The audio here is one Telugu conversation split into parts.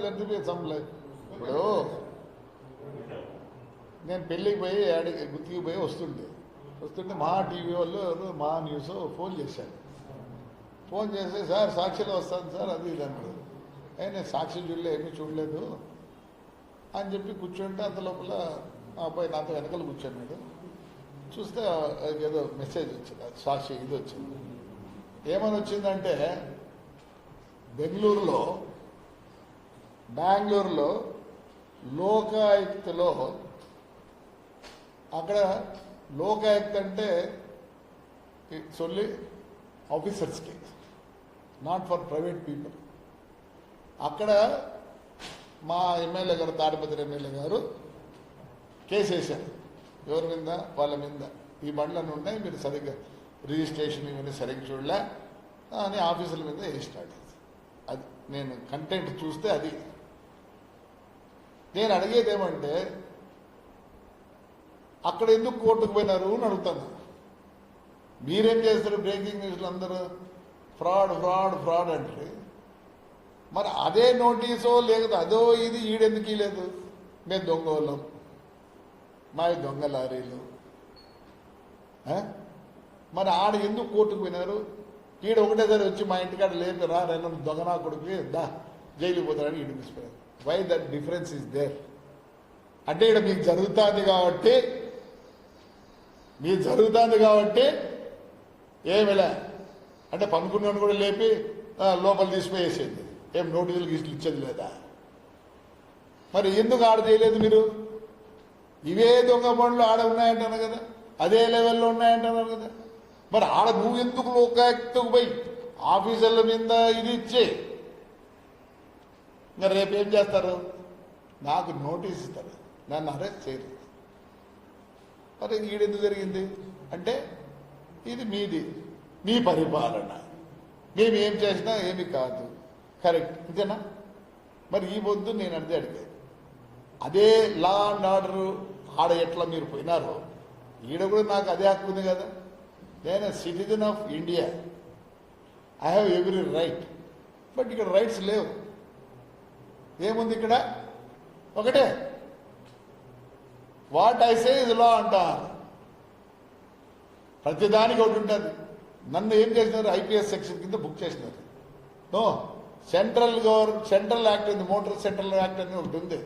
Let be some life. ఇప్పుడు నేను పెళ్ళికి పోయి గుత్తికి పోయి వస్తుంటే మా టీవీ వాళ్ళు మా న్యూస్ ఫోన్ చేశారు. ఫోన్ చేసి సార్ సాక్షిలో వస్తాను సార్ అది ఇది అన్నాడు. నేను సాక్షి చూడలే, ఏమీ చూడలేదు అని చెప్పి కూర్చుంటే అంత లోపల మా అబ్బాయి నాతో వెనకాల కూర్చున్నాడు. చూస్తే ఏదో మెసేజ్ వచ్చింది, సాక్షి ఇది వచ్చింది. ఏమని వచ్చిందంటే బెంగళూరులో లోకాయుక్తలో అక్కడ లోకాయుక్త అంటే ఇట్స్ ఓన్లీ ఆఫీసర్స్కి, నాట్ ఫర్ ప్రైవేట్ పీపుల్. అక్కడ మా ఎమ్మెల్యే గారు, తాడిపత్రి ఎమ్మెల్యే గారు కేసు వేశారు. ఎవరి మీద? వాళ్ళ మీద. ఈ బండ్లన్నీ ఉన్నాయి, మీరు సరిగ్గా రిజిస్ట్రేషన్ ఇవన్నీ సరిగ్గా చూడలే అని ఆఫీసుల మీద వేసినాడు. అది నేను కంటెంట్ చూస్తే అది. నేను అడిగేది ఏమంటే అక్కడ ఎందుకు కోర్టుకు పోయినారు అని అడుగుతాను. మీరేం చేస్తారు? బ్రేకింగ్ న్యూస్లు అందరూ ఫ్రాడ్ ఫ్రాడ్ ఫ్రాడ్ అంటే మరి అదే నోటీసో లేకపోతే అదో ఇది ఈడెందుకు ఇలేదు? మేము దొంగ వాళ్ళం, మా దొంగ లారీలు. మరి ఆడ ఎందుకు కోర్టుకు పోయినారు? ఈడ ఒకటేసారి వచ్చి మా ఇంటికాడ లేపి రా రెండు దొంగనా కొడుకు దా జైలుకి పోతారని ఈడు తీసుకుపోయారు. Why that difference is there? అంటే ఇక్కడ మీకు జరుగుతుంది కాబట్టి ఏమిలే అంటే పనుకున్నాను కూడా లేపి లోపల తీసిపోయేసేది. ఏం నోటీసులు గీసులు ఇచ్చేది లేదా? మరి ఎందుకు ఆడ చేయలేదు మీరు? ఇవే దొంగ బండ్లు ఆడ ఉన్నాయంటున్నారు కదా, అదే లెవెల్లో ఉన్నాయంటున్నారు కదా. మరి ఆడ నువ్వు ఎందుకు లోకాయుక్తకు పోయి ఆఫీసర్ల మీద ఇది ఇచ్చే? ఇంకా రేపు ఏం చేస్తారు? నాకు నోటీస్ ఇస్తారు, నన్ను అరెస్ట్ చేయరు. మరి ఈడెందుకు జరిగింది అంటే ఇది మీది, మీ పరిపాలన, మేము ఏం చేసినా ఏమి కాదు, కరెక్ట్ ఇంతేనా? మరి ఈ వద్దు నేను అడితే అడిగేది అదే లా అండ్ ఆర్డర్ ఆడ ఎట్లా మీరు పోయినారో ఈడ కూడా నాకు అదే హక్కు ఉంది కదా. నేను citizen of India, I have every right. But ఇక్కడ రైట్స్ లేవు. ఏముంది ఇక్కడ? ఒకటే, వాట్ ఐ సే ఇస్ లా అంటారు. ప్రతిదానికి ఒకటి ఉంటుంది. నన్ను ఏం చేసినారు? ఐపీఎస్ సెక్షన్ కింద బుక్ చేసినారు. నో, సెంట్రల్ యాక్ట్ ఉంది, మోటార్ సెంట్రల్ యాక్ట్ అని ఒకటి ఉంది,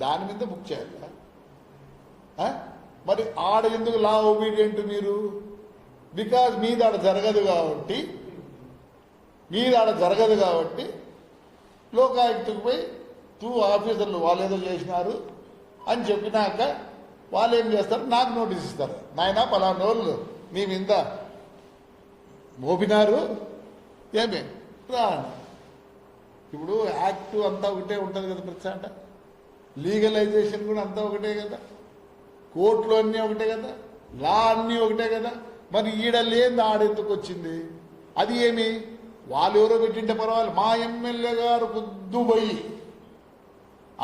దాని మీద బుక్ చేయాలి. మరి ఆడ ఎందుకు లా ఒబీడియంట్ మీరు? బికాజ్ మీది ఆడ జరగదు కాబట్టి లోకాయుక్తకు పోయి ఆఫీసర్లు వాళ్ళు ఏదో చేసినారు అని చెప్పినాక వాళ్ళు ఏం చేస్తారు? నాకు నోటీస్ ఇస్తారు. నాయన పలానా వాళ్ళు నీ మీద మోపినారు, ఏమే రా. ఇప్పుడు యాక్ట్ అంతా ఒకటే ఉంటుంది కదా, ప్రతి లీగలైజేషన్ కూడా అంతా ఒకటే కదా, కోర్టులు అన్నీ ఒకటే కదా, లా అన్నీ ఒకటే కదా. మరి ఈడ లేని ఆడెందుకు వచ్చింది? అది ఏమి? వాళ్ళు ఎవరో పెట్టింటే పర్వాలేదు. మా ఎమ్మెల్యే గారు పొద్దుపోయి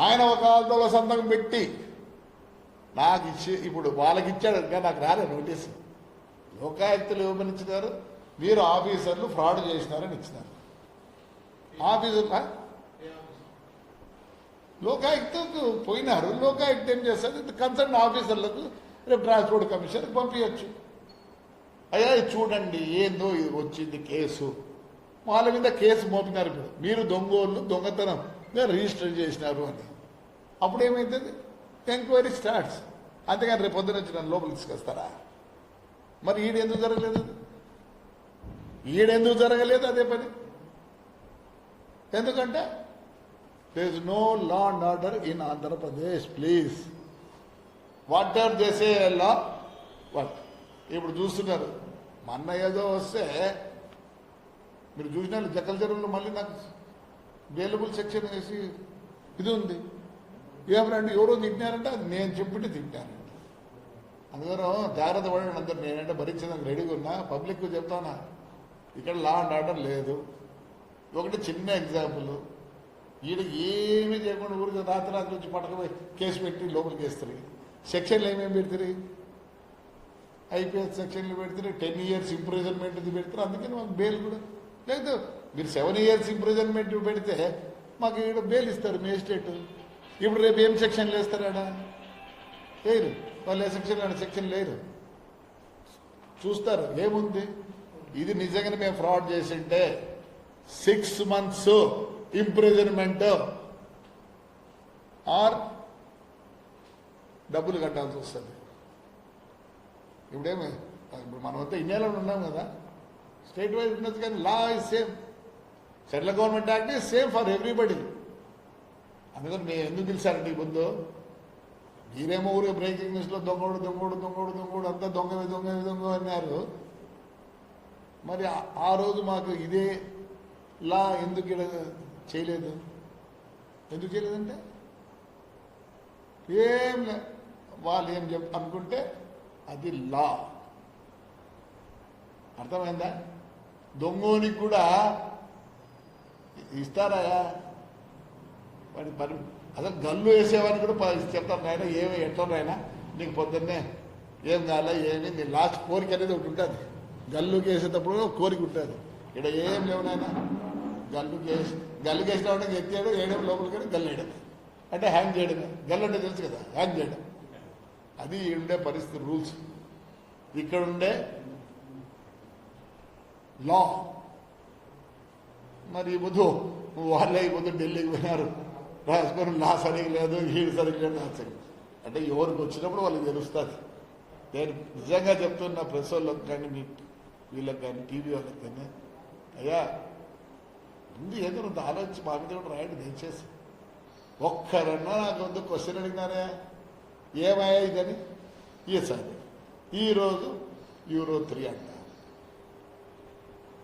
ఆయన ఒక ఆల్దోలో సంతకం పెట్టి నాకు ఇచ్చి, ఇప్పుడు వాళ్ళకి ఇచ్చాడు ఇంకా నాకు రాలే నోటీసు. లోకాయుక్తలు ఇవ్వమని ఇచ్చినారు, మీరు ఆఫీసర్లు ఫ్రాడ్ చేసినారని ఇచ్చినారు. ఆఫీసర్లు లోకాయుక్తకు పోయినారు. లోకాయుక్త ఏం చేస్తారు? కన్సర్న్ ఆఫీసర్లకు రేపు ట్రాన్స్పోర్ట్ కమిషనర్కి పంపించచ్చు. అయ్యా చూడండి ఏందో ఇది వచ్చింది కేసు, వాళ్ళ మీద కేసు మోపినారు. ఇప్పుడు మీరు దొంగోళ్ళు దొంగతనం రిజిస్టర్ చేసినారు అని. అప్పుడు ఏమవుతుంది? Enquiry starts. అంతేగాని రేపు పొద్దున వచ్చి నన్ను లోపలికి తీసుకొస్తారా? మరి ఈడెందుకు జరగలేదు అదే పని? ఎందుకంటే there is no law and order in Andhra Pradesh, please. Whatever they say law, what? ఇప్పుడు చూస్తున్నారు, మొన్న ఏదో వస్తే మీరు చూసిన జక్కల చెరువులో మళ్ళీ నాకు బెయిలబుల్ సెక్షన్ వేసి ఇది ఉంది. ఏమరండి ఎవరో తిట్టినారంటే అది నేను చెప్పింటే తిట్టాను. అందుకని జాగ్రత్త పడండి అందరు. నేనంటే భరించడానికి రెడీగా ఉన్నా, పబ్లిక్ చెప్తానా ఇక్కడ లా అండ్ ఆర్డర్ లేదు. ఒకటి చిన్న ఎగ్జాంపుల్, ఈడ ఏమీ చేయకుండా ఊరికి రాత్రి వచ్చి పట్టకపోయి కేసు పెట్టి లోపలికి వేస్తారు. సెక్షన్లు ఏమేమి పెడతారు? ఐపీఎస్ సెక్షన్లు పెడతారు, 10 years ఇంప్రిజన్మెంట్ ఇది పెడతారు. అందుకని మాకు బెయిల్ కూడా లేదు. మీరు 7 years ఇంప్రిజన్మెంట్ పెడితే మాకు ఇక్కడ బెయిల్ ఇస్తారు మేజిస్ట్రేట్. ఇప్పుడు రేపు ఏం సెక్షన్లు వేస్తారాడా? లేరు. వాళ్ళు ఏ సెక్షన్ లేరు. చూస్తారు ఏముంది. ఇది నిజంగానే మేము ఫ్రాడ్ చేసింటే 6 months ఇంప్రిజన్మెంట్ ఆర్ డబ్బులు కట్టాల్సి వస్తుంది. ఇప్పుడేమి ఇప్పుడు మనమంతా ఇండియాలో ఉన్నాం కదా, స్టేట్ వైజ్ ఉండదు, కానీ law is same. Central government act is same for everybody. అందుకని మేము ఎందుకు పిలిచారండి ముందు? మీరేమో ఊరికే బ్రేకింగ్ న్యూస్లో దొంగోడు అంతా దొంగ అన్నారు. మరి ఆ రోజు మాకు ఇదే లా ఎందుకు చేయలేదు? ఎందుకు చేయలేదంటే ఏం వాళ్ళు ఏం అనుకుంటే అది లా. అర్థమైందా? దొంగోనికి కూడా ఇస్తారా? వాడి పని అసలు గల్లు వేసేవాడిని కూడా చెప్తాను, నాయన ఏమి ఎట్లా నాయన నీకు పొద్దున్నే ఏం కాలే ఏమి నీ లాస్ట్ కోరిక అనేది ఒకటి ఉంటుంది. గల్లుకి వేసేటప్పుడు కోరిక ఉంటుంది. ఇక్కడ ఏం లేవు నాయన, గల్లుకి వేసిన వాడికి ఎత్తాడు, వేయడం లోపలికి గల్లు వేయడం అంటే హ్యాంగ్ చేయడమే. గల్లు అంటే తెలుసు కదా, హ్యాంగ్ చేయడం. అది ఉండే పరిస్థితి, రూల్స్ ఇక్కడ ఉండే లా. మరి ఈ పొద్దు వాళ్ళే ఈ పొద్దు ఢిల్లీకి పోయినారు, రాసుకొని లా సరిగ్గా లేదు, వీడు సరిగ్గా లేదు, రాసరి అంటే ఎవరికి వచ్చినప్పుడు వాళ్ళకి తెలుస్తుంది. నేను నిజంగా చెప్తున్న ప్రెస్ వాళ్ళకి కానీ మీ వీళ్ళకి కానీ టీవీ వాళ్ళకి కానీ, అయ్యా ముందు ఏదో కొంత ఆలోచించి మా మీద కూడా రాయండి దయచేసి. ఒక్కరన్నా నాకు ముందు క్వశ్చన్ అడిగినారే ఏమయ్యా ఇదని. ఈసారి ఈరోజు Euro 3 అంట.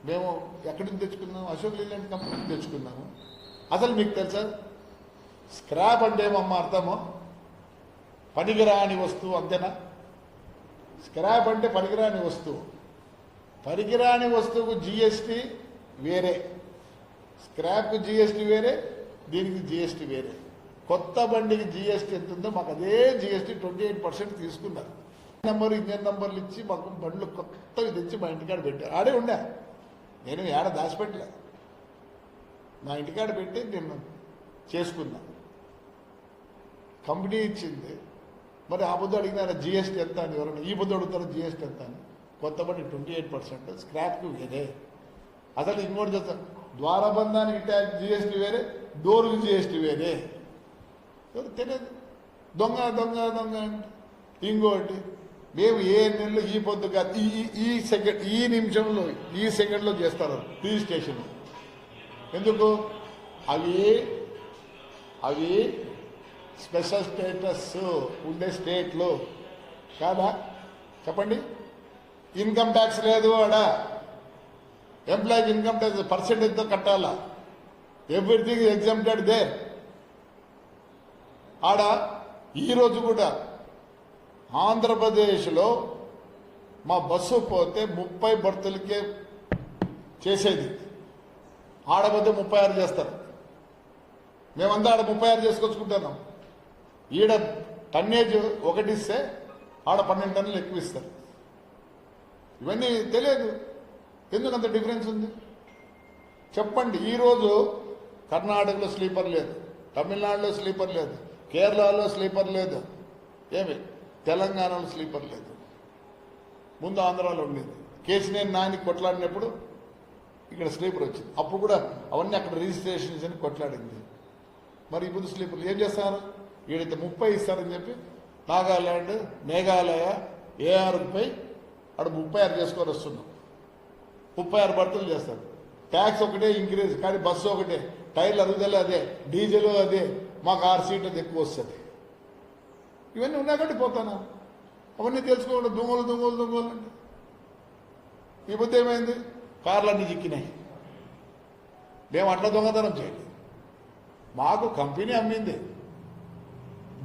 మేము ఎక్కడి నుంచి తెచ్చుకున్నాము? అశోక్ లేలాండ్ కంపెనీ నుంచి తెచ్చుకున్నాము. అసలు మీకు తెలుసా స్క్రాప్ అంటే ఏమమ్మా అర్థమో? పనికిరాని వస్తువు, అంతేనా? స్క్రాప్ అంటే పనికిరాని వస్తువు. పనికిరాని వస్తువుకు జిఎస్టీ వేరే, స్క్రాప్కు జిఎస్టీ వేరే, దీనికి జిఎస్టీ వేరే. కొత్త బండికి జిఎస్టీ ఎంత ఉందో మాకు అదే జిఎస్టీ 28% తీసుకున్నారు. ఇంజన్ నంబర్లు ఇచ్చి మాకు బండ్లు కొత్తవి తెచ్చి మా ఇంటికాడ పెట్టారు. ఆడే ఉండే, నేను ఏడ దాచిపెట్టలే, మా ఇంటికాడ పెట్టి నేను చేసుకున్నా. కంపెనీ ఇచ్చింది. మరి ఆ పొద్దు అడిగినారా జిఎస్టీ ఎంత అని? ఎవరైనా ఈ పొద్దు అడుగుతారు జిఎస్టీ ఎంత అని? కొత్త బండి 28%, స్క్రాప్కి వేరే. అసలు ఇంకోటి చేస్తాను, ద్వారబంధానికి ట్యాక్స్ జిఎస్టీ వేరే, డోర్కి జిఎస్టీ వేరే. తెలియదు. దొంగ దొంగ దొంగ అంటే. ఇంకోటి మేము ఏ నెలలో ఈ పొద్దు కాదు, ఈ సెకండ్, ఈ నిమిషంలో, ఈ సెకండ్లో చేస్తారు రిజిస్ట్రేషన్. ఎందుకు? అవి స్పెషల్ స్టేటస్ ఉండే స్టేట్లో కాదా? చెప్పండి. ఇన్కమ్ ట్యాక్స్ లేదు ఆడ. ఎంప్లాయీకి ఇన్కమ్ ట్యాక్స్ పర్సెంటేజ్తో కట్టాలా. Everything exempted they. ఆడ ఈరోజు కూడా ఆంధ్రప్రదేశ్లో మా బస్సు పోతే 30 బర్తులకే చేసేది, ఆడపోతే 36 చేస్తారు. మేమంతా ఆడ 36 చేసుకొచ్చుకుంటున్నాం. ఈడ టన్నేజ్ ఒకటి ఇస్తే ఆడ 12 టన్నులు ఎక్కువ ఇస్తారు. ఇవన్నీ తెలియదు. ఎందుకంత డిఫరెన్స్ ఉంది చెప్పండి. ఈరోజు కర్ణాటకలో స్లీపర్ లేదు, తమిళనాడులో స్లీపర్ లేదు, కేరళలో స్లీపర్ లేదు, ఏమి తెలంగాణలో స్లీపర్ లేదు. ముందు ఆంధ్రాలో ఉండేది. కేసీనేని నాని కొట్లాడినప్పుడు ఇక్కడ స్లీపర్ వచ్చింది. అప్పుడు కూడా అవన్నీ అక్కడ రిజిస్ట్రేషన్స్ అని కొట్లాడింది. మరి ఇప్పుడు స్లీపర్లు ఏం చేస్తారు? వీడైతే 30 ఇస్తారని చెప్పి నాగాల్యాండ్, మేఘాలయ, ఏఆర్పై అక్కడ 36 చేసుకొని వస్తున్నాం. 36 బర్తులు చేస్తారు. ట్యాక్స్ ఒకటే ఇంక్రీజ్, కానీ బస్సు ఒకటే, టైర్లు అరుగుదల అదే, డీజిల్ అదే, మాకు 6 సీట్లు ఎక్కువ వస్తుంది. ఇవన్నీ ఉన్నా కాబట్టి పోతాను. అవన్నీ తెలుసుకోండి. దొంగలు అంటే ఈ పొద్దు ఏమైంది? కార్లన్నీ చిక్కినాయి. మేము అట్లా దొంగతనం చేయలేదు. మాకు కంపెనీ అమ్మింది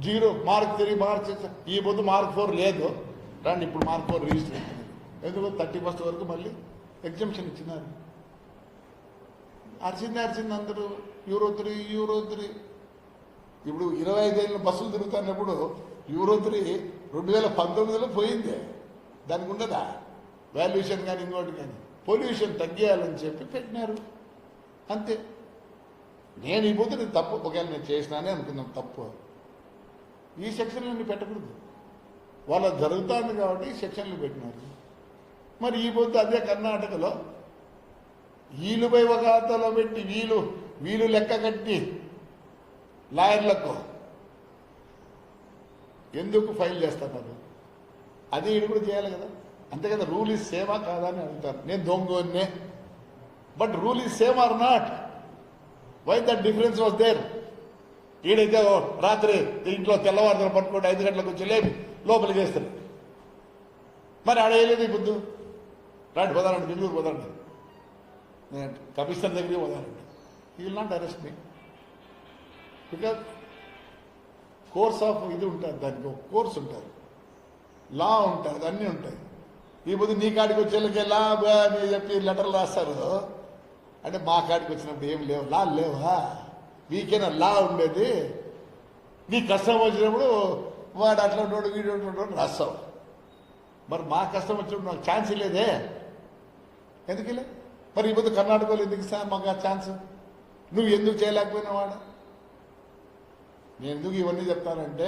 0 మార్క్ 3 మార్క్ 6. ఈ పొద్దు మార్క్ 4 లేదు. రండి ఇప్పుడు మార్క్ 4 రిజిస్టర్ అవుతుంది. ఎందుకు 31st వరకు మళ్ళీ ఎగ్జామ్షన్ ఇచ్చినారు. అరిచింది అందరూ Euro 3. ఇప్పుడు 25 ఏళ్ళ బస్సులు తిరుగుతున్నప్పుడు Euro 3 2019లో పోయిందే. దానికి ఉండదా వాల్యుయేషన్ కానీ ఇంకోటి కానీ? పొల్యూషన్ తగ్గియాలని చెప్పి పెట్టినారు, అంతే. నేను ఈ పొద్దు నేను తప్పు ఒకవేళ నేను చేసినానే అనుకుందాం తప్పు, ఈ సెక్షన్లన్నీ పెట్టకూడదు. వాళ్ళ జరుగుతుంది కాబట్టి ఈ సెక్షన్లు పెట్టినారు. మరి ఈ పొద్దు అదే కర్ణాటకలో వీలుపై ఒక ఖాతాలో పెట్టి వీలు లెక్క కట్టి లాయర్లకు ఎందుకు ఫైల్ చేస్తున్నారు? అది ఇది కూడా చేయాలి కదా. అంతే కదా, రూల్ ఈజ్ సేమా కాదా అని అడుగుతారు. నేను దొంగనే, but rule is same or not? Why that difference was there? ఈడైతే రాత్రి ఇంట్లో తెల్లవారుదలు పట్టుకుంటే 5 గంటలకు వచ్చి లేపి లోపలికి వేస్తారు. మరి ఆడ వేయలేదు ఈ బుద్ధు. రాండి పోదానండి, బెంగళూరు పోదానండి, నేను కమిషనర్ దగ్గరికి పోదానండి. ఈ will not arrest me because course of ఇది ఉంటుంది, దానికి ఒక కోర్స్ ఉంటుంది, లా ఉంటుంది, అన్నీ ఉంటాయి. ఈ బుద్ధి నీ కాడికి వచ్చేళ్ళకి లా అని చెప్పి లెటర్లు రాస్తారు. అంటే మా కాడికి వచ్చినప్పుడు ఏం లేవు, లా లేవా? వీకైనా లా ఉండేది. నీ కష్టం వచ్చినప్పుడు వాడు అట్లా ఉంటాడు వీడు ఉంటాడు రాస్తావు. మరి మా కష్టం వచ్చినప్పుడు నాకు ఛాన్స్ లేదే, ఎందుకు లే? మరి ఈ పొద్దు కర్ణాటకలో ఎందుకు ఇస్తాను మాకు ఆ ఛాన్స్? నువ్వు ఎందుకు చేయలేకపోయినా వాడు? నేను ఎందుకు ఇవన్నీ చెప్తానంటే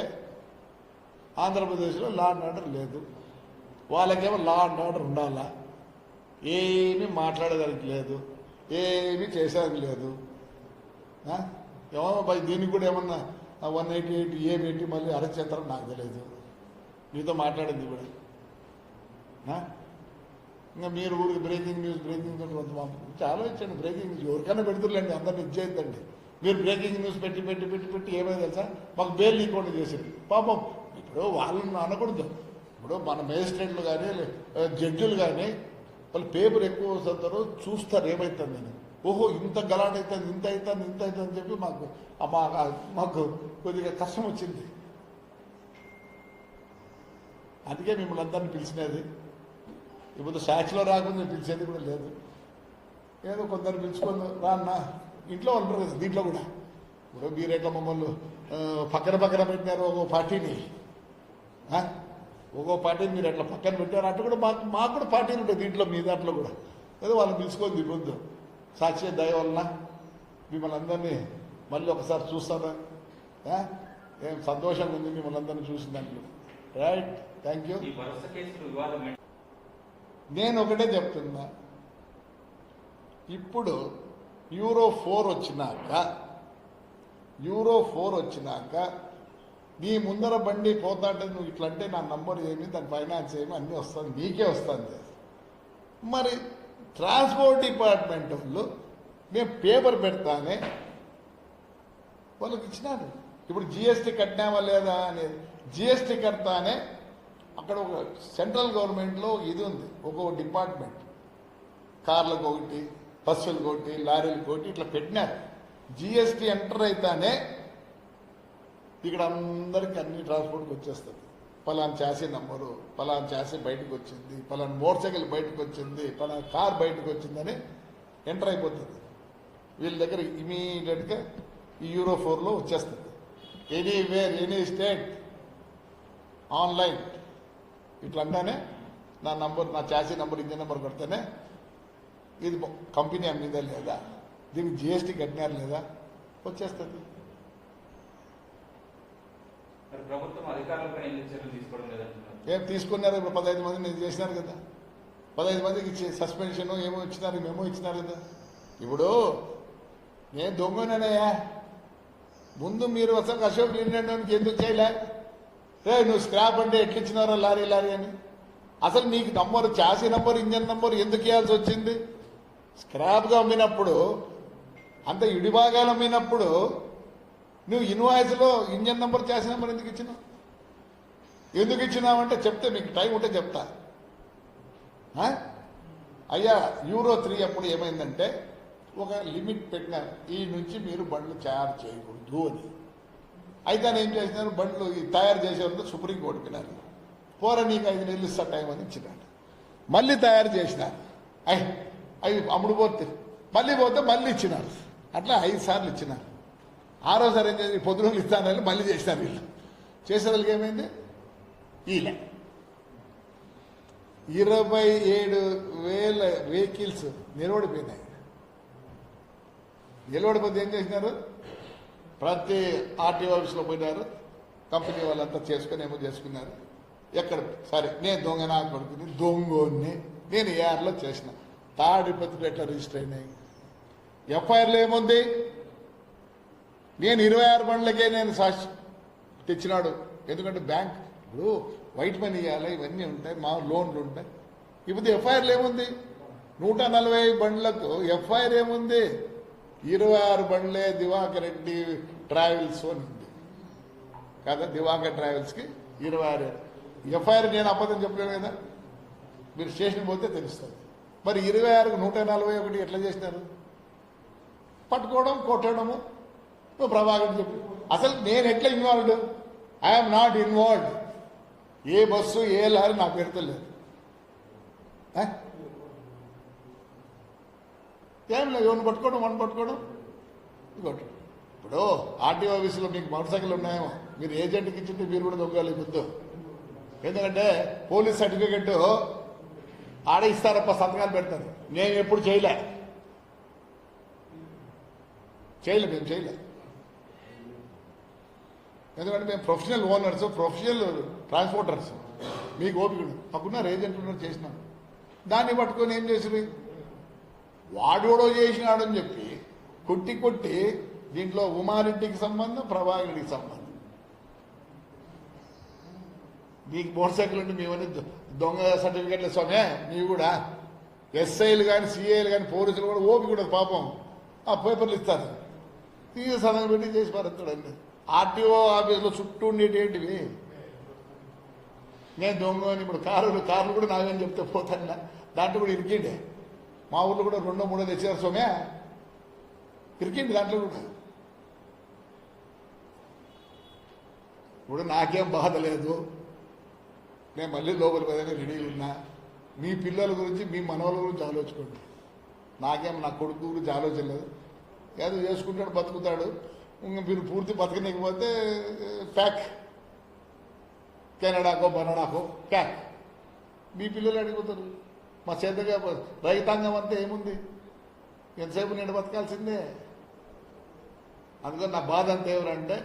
ఆంధ్రప్రదేశ్లో లా అండ్ ఆర్డర్ లేదు, వాళ్ళకేమో లా అండ్ ఆర్డర్ ఉండాలా, ఏమీ మాట్లాడేదానికి లేదు, ఏమీ చేసేదానికి లేదు. ఏమో దీనికి కూడా ఏమన్నా 188 ఏ పెట్టి మళ్ళీ అరెస్ట్ చేస్తారో నాకు తెలియదు. మీతో మాట్లాడింది కూడా ఇంకా మీరు ఊరికి బ్రేకింగ్ న్యూస్ చాలా ఇచ్చండి. బ్రేకింగ్ న్యూస్ ఎవరికైనా పెడుతుర్లేండి, అందరిని ఇచ్చేద్దండి. మీరు బ్రేకింగ్ న్యూస్ పెట్టి పెట్టి పెట్టి పెట్టి ఏమైనా తెలుసా, మాకు బెయిల్ లీకుండా చేసింది. పాపం ఇప్పుడు వాళ్ళని అనకూడదు. ఇప్పుడు మన మేజిస్ట్రేట్లు కానీ జడ్జిలు కానీ వాళ్ళు పేపర్ ఎక్కువ చదువుతారు, చూస్తారు ఏమవుతుంది అని. ఓహో ఇంత గలాట్ అవుతుంది, ఇంత అవుతుంది, ఇంత అవుతుంది అని చెప్పి మాకు కొద్దిగా కష్టం వచ్చింది. అందుకే మిమ్మల్ని అందరినీ పిలిచినది. ఇప్పుడు సాక్షిలో రాకుండా పిలిచేది కూడా లేదు. ఏదో కొందరు పిలుచుకొని రాన్న ఇంట్లో ఉంటారు కదా, దీంట్లో కూడా ఇప్పుడు మీరు ఎట్లా మమ్మల్ని పక్కన పెట్టినారు ఒక్కో పార్టీని, ఒక్కో పార్టీని మీరు ఎట్లా పక్కన పెట్టారు, అట్లా కూడా మాకు కూడా పార్టీలు ఉంటాయి దీంట్లో, మీ దాంట్లో కూడా. ఏదో వాళ్ళని పిలుచుకొని దిగొద్దు. సాక్షి దయ వలన మిమ్మల్ని అందరినీ మళ్ళీ ఒకసారి చూస్తారా? ఏం సంతోషంగా ఉంది మిమ్మల్ని అందరినీ చూసిన దాంట్లో. Right, thank you. నేను ఒకటే చెప్తున్నా, ఇప్పుడు యూరో 4 వచ్చినాక నీ ముందర బండి పోతాంటే నువ్వు ఇట్లా అంటే నా నంబర్ ఏమి, దాని ఫైనాన్స్ ఏమి అన్నీ వస్తుంది, నీకే వస్తుంది. మరి ట్రాన్స్పోర్ట్ డిపార్ట్మెంట్ వాళ్ళు మేము పేపర్ పెడతానే వాళ్ళకి ఇచ్చినారు. ఇప్పుడు జిఎస్టీ కట్టినావా లేదా అనేది, జిఎస్టీ కడతానే అక్కడ ఒక సెంట్రల్ గవర్నమెంట్లో ఇది ఉంది, ఒక్కొక్క డిపార్ట్మెంట్, కార్లకు ఒకటి, బస్సులకు ఒకటి, లారీలకు ఒకటి ఇట్లా పెట్టినారు. జిఎస్టీ ఎంటర్ అయితేనే ఇక్కడ అందరికీ అన్ని ట్రాన్స్పోర్ట్కి వచ్చేస్తుంది. పలానా చాసీ నంబరు, పలానా చాసీ బయటకు వచ్చింది, పలానా మోటార్ సైకిల్ బయటకు వచ్చింది, పలానా కార్ బయటకు వచ్చిందని ఎంటర్ అయిపోతుంది. వీళ్ళ దగ్గర ఇమీడియట్గా ఈ యూరో 4లో వచ్చేస్తుంది. ఎనీవేర్ ఎనీ స్టేట్ ఆన్లైన్ ఇట్లా అంటానే నా నంబర్, నా చాసీ నంబర్, ఇంజిన్ నెంబర్ కొడితేనే ఇది కంపెనీ అమ్మిందా లేదా, దీనికి జిఎస్టీ కట్టినారు లేదా వచ్చేస్తుంది. ఏం తీసుకున్నారు? ఇప్పుడు 15 మంది నేను చేసినారు కదా, 15 మందికి సస్పెన్షన్ ఏమో ఇచ్చినారు, మేమో ఇచ్చినారు కదా. ఇప్పుడు నేను దొంగనయ్యా, ముందు మీరు అసలు అశోక్ లీలాండ్కి ఎందుకు చేయలే? నువ్వు స్క్రాప్ అంటే ఎట్లా ఇచ్చినారో లారీ అని. అసలు నీకు number, chassis number, engine number ఎందుకు ఇవ్వాల్సి వచ్చింది? స్క్రాప్గా అమ్మినప్పుడు, అంత ఇడిభాగాలు అమ్మినప్పుడు నువ్వు ఇన్వాయిస్లో ఇంజన్ నెంబర్, చాసీ నెంబర్ ఎందుకు ఇచ్చినావు? ఎందుకు ఇచ్చినావంటే చెప్తే మీకు టైం ఉంటే చెప్తా. అయ్యా యూరో 3 అప్పుడు ఏమైందంటే ఒక లిమిట్ పెట్టినారు, ఈ నుంచి మీరు బండ్లు తయారు చేయకూడదు అని. అయితే ఏం చేసినారు, బండ్లు తయారు చేసేవాళ్ళు సుప్రీంకోర్టు పిన్నారు, పోరా నీకు 5 నెలలు ఇస్తా టైం అని ఇచ్చినాడు. మళ్ళీ తయారు చేసినారు, అవి అమ్ముడు పోతే మళ్ళీ మళ్ళీ ఇచ్చినారు. అట్లా 5 సార్లు ఇచ్చినారు. 6వ సారి ఏం చేసి పొద్దునూలు ఇస్తానని మళ్ళీ చేసినారు. వీళ్ళు చేసే వాళ్ళకి ఏమైంది, ఈలే 27,000 వెహికల్స్ నిలబడిపోయినాయి. గెలవడిపోతే ఏం చేసినారు? ప్రతి ఆర్టీఓ ఆఫీస్లో పోయినారు, కంపెనీ వాళ్ళంతా చేసుకుని ఏమో చేసుకున్నారు. ఎక్కడ సరే నేను దొంగ నా కొడుకుని దొంగోని నేను ఏఆర్లో చేసిన తాడిపత్రి ఎట్లా రిజిస్టర్ అయినాయి? ఎఫ్ఐఆర్లో ఏముంది? నేను 26 బండ్లకే నేను సాక్షి తెచ్చినాడు. ఎందుకంటే బ్యాంక్ ఇప్పుడు వైట్ మనీ ఇవ్వాలి, ఇవన్నీ ఉంటాయి, మా లోన్లు ఉంటాయి. ఇప్పుడు ఎఫ్ఐఆర్లు ఏముంది? 140 బండ్లకు ఎఫ్ఐఆర్ ఏముంది? 26 బండ్లే దివాకర్ రెడ్డి ట్రావెల్స్ అని ఉంది కదా, దివాకర్ ట్రావెల్స్కి 26 ఎఫ్ఐఆర్. నేను అబద్ధం చెప్పలేను కదా, మీరు స్టేషన్ పోతే తెలుస్తుంది. మరి 26కు 141 ఎట్లా చేసినారు? పట్టుకోవడం, కొట్టడము. నువ్వు ప్రభాకర్ చెప్పు, అసలు నేను ఎట్లా involved? I'm not involved. A bus A lorry నాకు పెడతలేదు. ఏం లేదు, ఎవరిని పట్టుకోవడం, మనం పట్టుకోవడం, కొట్టడం. ఇప్పుడు ఆర్టీఓ ఆఫీసులో మీకు మోటార్ సైకిల్ ఉన్నాయేమో, మీరు ఏజెంట్కి ఇచ్చింటే మీరు కూడా దొంగలి బుద్ధు. ఎందుకంటే పోలీస్ సర్టిఫికెట్ ఆడ ఇస్తారప్ప, సంతకాలు పెడతారు. నేను ఎప్పుడు చేయలే, మేము చేయలే. ఎందుకంటే మేము ప్రొఫెషనల్ ఓనర్స్, ప్రొఫెషనల్ ట్రాన్స్పోర్టర్స్. మీకు ఓపిక మాకున్నారు, ఏజెంట్లు ఉన్నారు, చేసినాం. దాన్ని పట్టుకొని ఏం చేసి వాడోడో చేసినాడని చెప్పి కొట్టి దీంట్లో ఉమారెడ్డికి సంబంధం, ప్రభాకరెడ్డికి సంబంధం. మీకు మోటార్ సైకిల్ ఉంటే మేమని దొంగ సర్టిఫికెట్లు స్వామే. నీవు కూడా ఎస్ఐలు కానీ సిఐలు కానీ పోలీసులు కూడా ఓపిక కూడా పాపం ఆ పేపర్లు ఇస్తారు, తీసి సదనం పెట్టి చేసి పారేస్తాడండి. ఆర్టీఓ ఆఫీసులో చుట్టూ ఉండేటివి. నేను దొంగ అని ఇప్పుడు కార్లు కూడా నాగని చెప్తే పోతాను, దాంట్లో కూడా ఇరికిండే. మా ఊళ్ళో కూడా 2-3 తెచ్చారు సోమే, ఇరికిండి దాంట్లో కూడా. ఇప్పుడు నాకేం బాధ లేదు, నేను మళ్ళీ లోపలి పదనే రెడీ ఉన్నా. మీ పిల్లల గురించి, మీ మనవల గురించి ఆలోచుకోండి. నాకేం నా కొడుకు గురించి ఆలోచన లేదు. ఏదో చేసుకుంటాడు, బతుకుతాడు. ఇంకా మీరు పూర్తి బతకనికపోతే ప్యాక్, కెనడాకో బనాడాకో ప్యాక్. మీ పిల్లలు అడిగిపోతారు. మా చేతగా రైతాంగం అంతా ఏముంది, ఎంతసేపు నేను బతకాల్సిందే. అందుకని నా బాధ అంతా ఎవరంటే,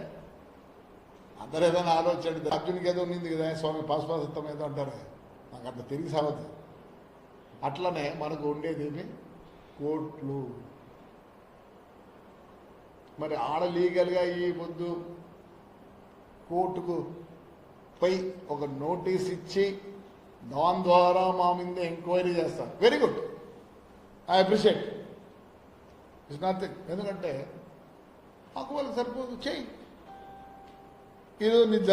అందరూ ఏదైనా ఆలోచండి. అర్జునికి ఏదో ఉన్నింది కదా, స్వామి పాశుపాసత్వం ఏదో అంటారు, నాకు అట్లా తిరిగి సావద్దు. అట్లనే మనకు ఉండేదేమి కోర్టులు. మరి ఆడ లీగల్గా ఈ పొద్దు కోర్టుకు పోయి ఒక నోటీస్ ఇచ్చి దాని ద్వారా మా మీద ఎంక్వైరీ చేస్తారు. Very good, I appreciate. It's nothing. ఎందుకంటే మాకు వాళ్ళకి సరిపోదు, చెయ్యి. ఏదో మీరు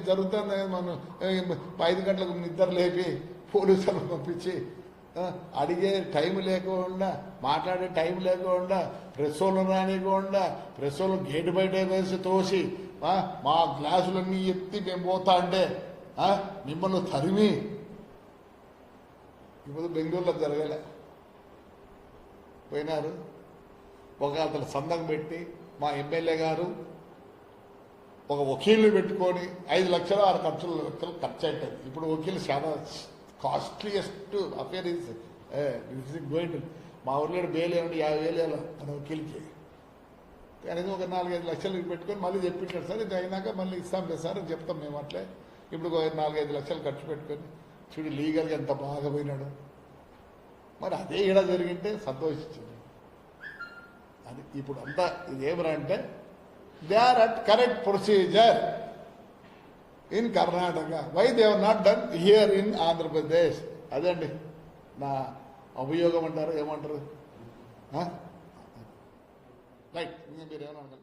జరుగుతుంది మనం 5 గంటలకు నిద్ర లేపి పోలీసులను పంపించి అడిగే టైం లేకుండా, మాట్లాడే టైం లేకుండా, ప్రెస్ వాళ్ళు రానికుండా, ప్రెస్ వాళ్ళు గేటు బయట వేసి తోసి మా గ్లాసులన్నీ ఎత్తి మేము పోతా అంటే మిమ్మల్ని తరిమి. ఇప్పుడు బెంగళూరులో జరగలే, పోయినారు. ఒక అతను సందం పెట్టి మా ఎమ్మెల్యే గారు ఒక వకీల్ని పెట్టుకొని 5 లక్షలు 6 లక్షలు ఖర్చు అవుతుంది. ఇప్పుడు వకీలు చాలా కాస్ట్లీయెస్ట్ అఫేర్ ఇస్ గోయింగ్. మా ఊర్లో బెయిల్ ఏమంటే 50,000 మన వకీల్కి. అనేది ఒక 4-5 లక్షలు పెట్టుకొని మళ్ళీ చెప్పించాడు, సార్ ఇది అయినాక మళ్ళీ ఇస్తాం కదా సార్ అని చెప్తాం మేము. అట్లే ఇప్పుడు 4-5 లక్షలు ఖర్చు పెట్టుకొని చూడు లీగల్గా ఎంత బాగా పోయినాడు. మరి అదే ఈడ జరిగింటే సంతోషించింది. అది ఇప్పుడు అంతా ఇదేమరా అంటే they are at correct procedure in Karnataka, why they are not done here in Andhra Pradesh. అదండి నా అభియోగం అంటారు, ఏమంటారు. రైట్, మీరు ఏమన్నా